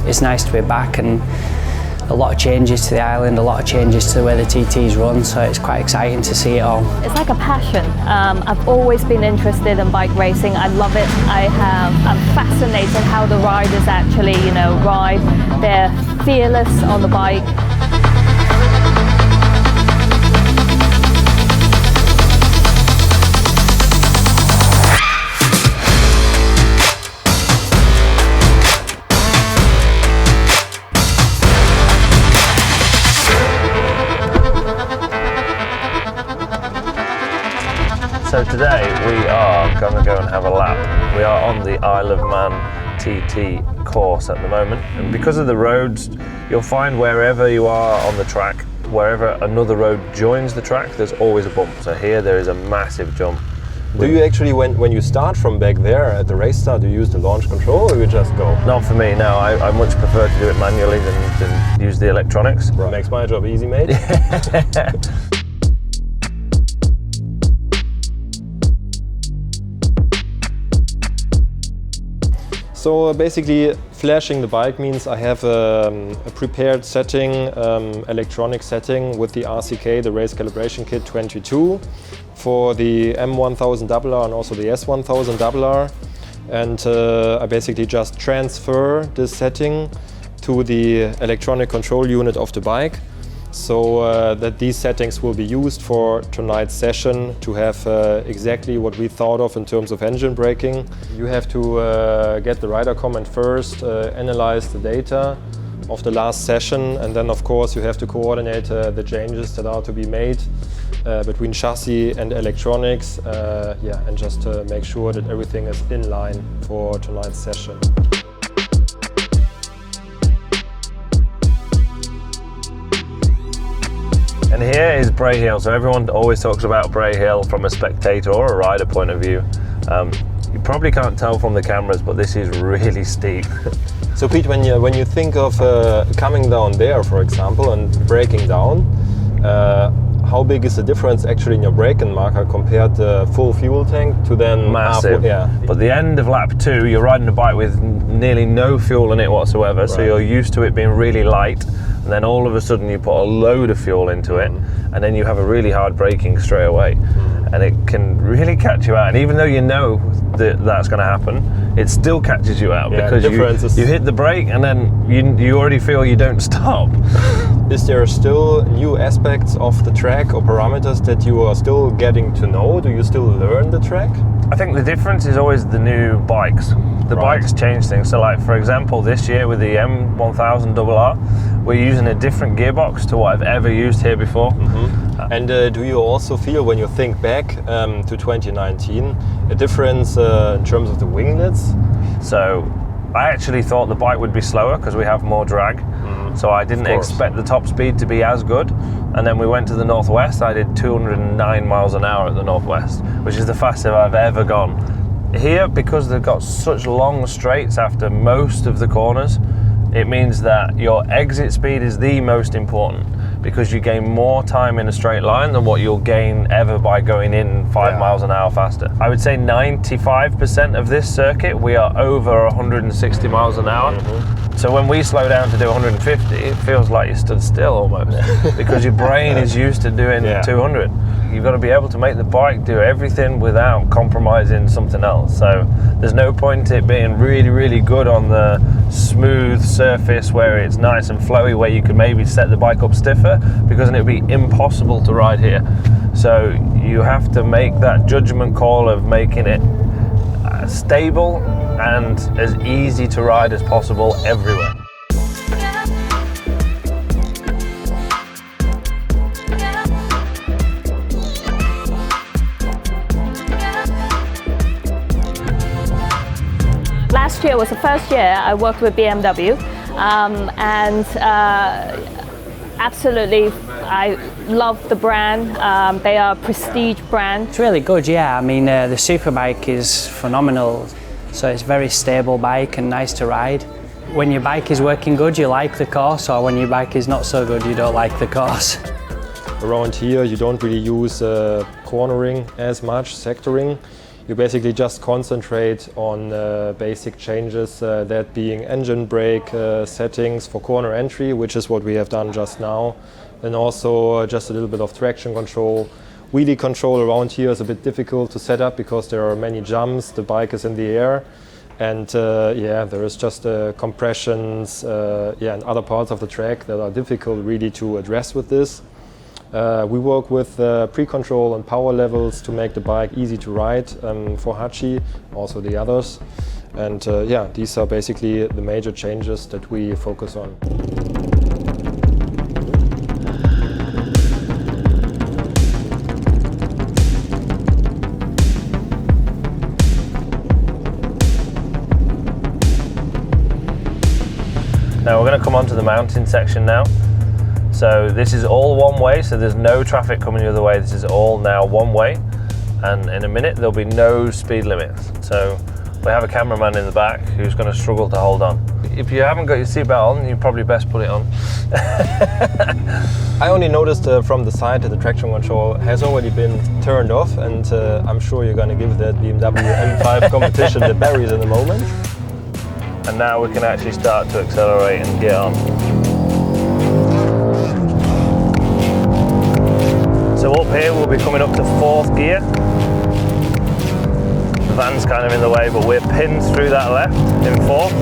it's nice to be back, and a lot of changes to the island, a lot of changes to the way the TTs run, so it's quite exciting to see it all. It's like a passion. I've always been interested in bike racing. I love it. I'm fascinated how the riders actually, ride. They're fearless on the bike. So today we are going to go and have a lap. We are on the Isle of Man TT course at the moment, and because of the roads, you'll find wherever you are on the track, wherever another road joins the track, there's always a bump. So here there is a massive jump. Do you actually, when you start from back there at the race start, do you use the launch control or you just go? Not for me, no. I much prefer to do it manually than use the electronics. Right. Makes my job easy, mate. So basically, flashing the bike means I have a prepared setting, electronic setting with the RCK, the Race Calibration Kit 22, for the M1000RR and also the S1000RR. And I basically just transfer this setting to the electronic control unit of the bike, so that these settings will be used for tonight's session to have exactly what we thought of in terms of engine braking. You have to get the rider comment first, analyze the data of the last session, and then of course you have to coordinate the changes that are to be made between chassis and electronics, and just make sure that everything is in line for tonight's session. And here is Bray Hill. So everyone always talks about Bray Hill from a spectator or a rider point of view. You probably can't tell from the cameras, but this is really steep. So Pete, when you think of coming down there, for example, and braking down, how big is the difference actually in your braking marker compared to full fuel tank to then massive? But the end of lap 2, you're riding a bike with nearly no fuel in it whatsoever, right. So you're used to it being really light, and then all of a sudden you put a load of fuel into it, and then you have a really hard braking straight away, and it can really catch you out. And even though you know that that's going to happen, it still catches you out, because you hit the brake and then you already feel you don't stop. Is there still new aspects of the track or parameters that you are still getting to know? Do you still learn the track? I think the difference is always the new bikes. The bikes change things. So like, for example, this year with the M1000RR, we're using a different gearbox to what I've ever used here before. And do you also feel, when you think back to 2019, a difference in terms of the winglets? So I actually thought the bike would be slower because we have more drag. So I didn't expect the top speed to be as good. And then we went to the Northwest. I did 209 miles an hour at the Northwest, which is the fastest I've ever gone. Here, because they've got such long straights after most of the corners, it means that your exit speed is the most important, because you gain more time in a straight line than what you'll gain ever by going in 5 miles an hour faster. I would say 95% of this circuit, we are over 160 miles an hour. So when we slow down to do 150, it feels like you stood still almost, because your brain is used to doing 200. You've got to be able to make the bike do everything without compromising something else. So there's no point in it being really, really good on the smooth surface where it's nice and flowy, where you could maybe set the bike up stiffer, because then it would be impossible to ride here. So you have to make that judgment call of making it stable and as easy to ride as possible everywhere. Last year was the first year I worked with BMW, and absolutely I love the brand. They are a prestige brand. It's really good, yeah. I mean, the Superbike is phenomenal. So it's a very stable bike and nice to ride. When your bike is working good, you like the course, or when your bike is not so good, you don't like the course. Around here, you don't really use cornering as much, sectoring. You basically just concentrate on basic changes, that being engine brake settings for corner entry, which is what we have done just now, and also just a little bit of traction control. Wheelie control around here is a bit difficult to set up because there are many jumps, the bike is in the air, and yeah, there is just compressions and other parts of the track that are difficult really to address with this. We work with pre-control and power levels to make the bike easy to ride for Hachi, also the others. And yeah, these are basically the major changes that we focus on. Now we're going to come onto the mountain section now. So this is all one way, so there's no traffic coming the other way. This is all now one way, and in a minute there'll be no speed limits. So we have a cameraman in the back who's going to struggle to hold on. If you haven't got your seatbelt on, you probably best put it on. I only noticed from the side that the traction control has already been turned off, and I'm sure you're going to give that BMW M5 competition the berries in a moment. And now we can actually start to accelerate and get on. So up here we'll be coming up to 4th gear. The van's kind of in the way, but we're pinned through that left in 4th.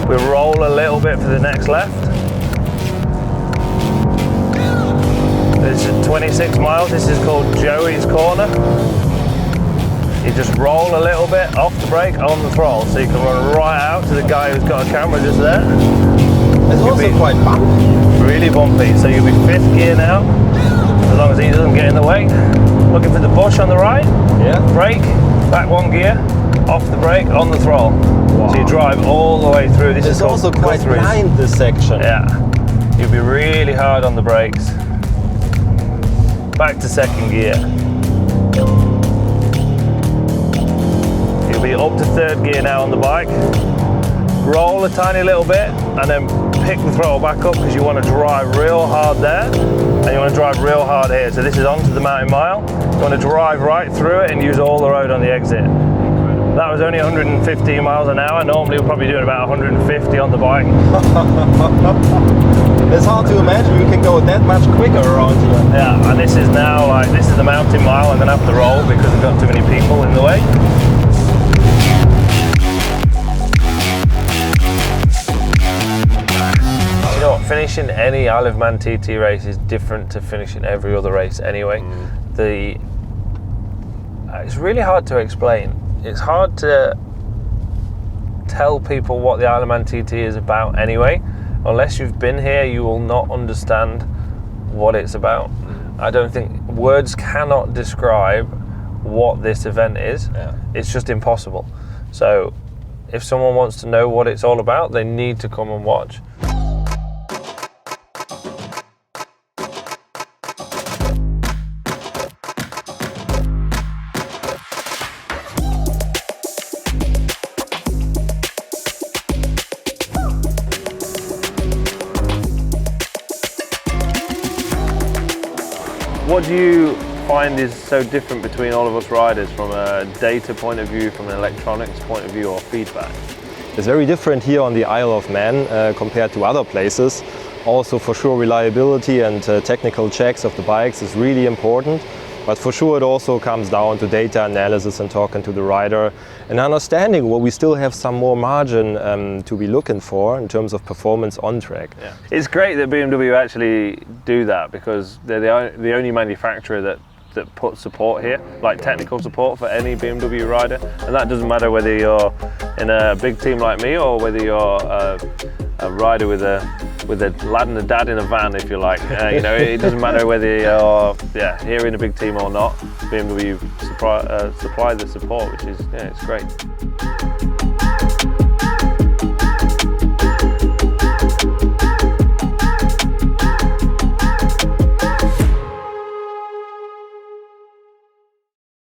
We roll a little bit for the next left. This is 26 miles, this is called Joey's Corner. You just roll a little bit off the brake, on the throttle, so you can run right out to the guy who's got a camera just there. It's also quite bumpy. Really bumpy, so you'll be 5th gear now, as long as he doesn't get in the way. Looking for the bush on the right, yeah. Brake, back 1 gear, off the brake, on the throttle. Wow. So you drive all the way through. This is also quite Guthries. behind this section. Yeah, you'll be really hard on the brakes. Back to 2nd gear. You'll be up to 3rd gear now on the bike. Roll a tiny little bit and then pick the throttle back up because you want to drive real hard there and you want to drive real hard here. So this is onto the mountain mile. You want to drive right through it and use all the road on the exit. That was only 115 miles an hour. Normally we're probably doing about 150 on the bike. It's hard to imagine you can go that much quicker around here. Yeah, and this is now like, this is the mountain mile. I'm going to have to roll because we've got too many people in the way. You know what, finishing any Isle of Man TT race is different to finishing every other race anyway. It's really hard to explain. It's hard to tell people what the Isle of Man TT is about anyway. Unless you've been here, you will not understand what it's about. I don't think words cannot describe what this event is. Yeah. It's just impossible. So if someone wants to know what it's all about, they need to come and watch. What do you find is so different between all of us riders from a data point of view, from an electronics point of view, or feedback? It's very different here on the Isle of Man compared to other places. Also, for sure, reliability and technical checks of the bikes is really important. But for sure, it also comes down to data analysis and talking to the rider and understanding where we still have some more margin to be looking for in terms of performance on track. Yeah. It's great that BMW actually do that because they're the only manufacturer that puts support here, like technical support for any BMW rider. And that doesn't matter whether you're in a big team like me or whether you're a rider with a lad and a dad in a van, if you like. You know, it doesn't matter whether you're here in a big team or not. BMW supply the support, which is, it's great.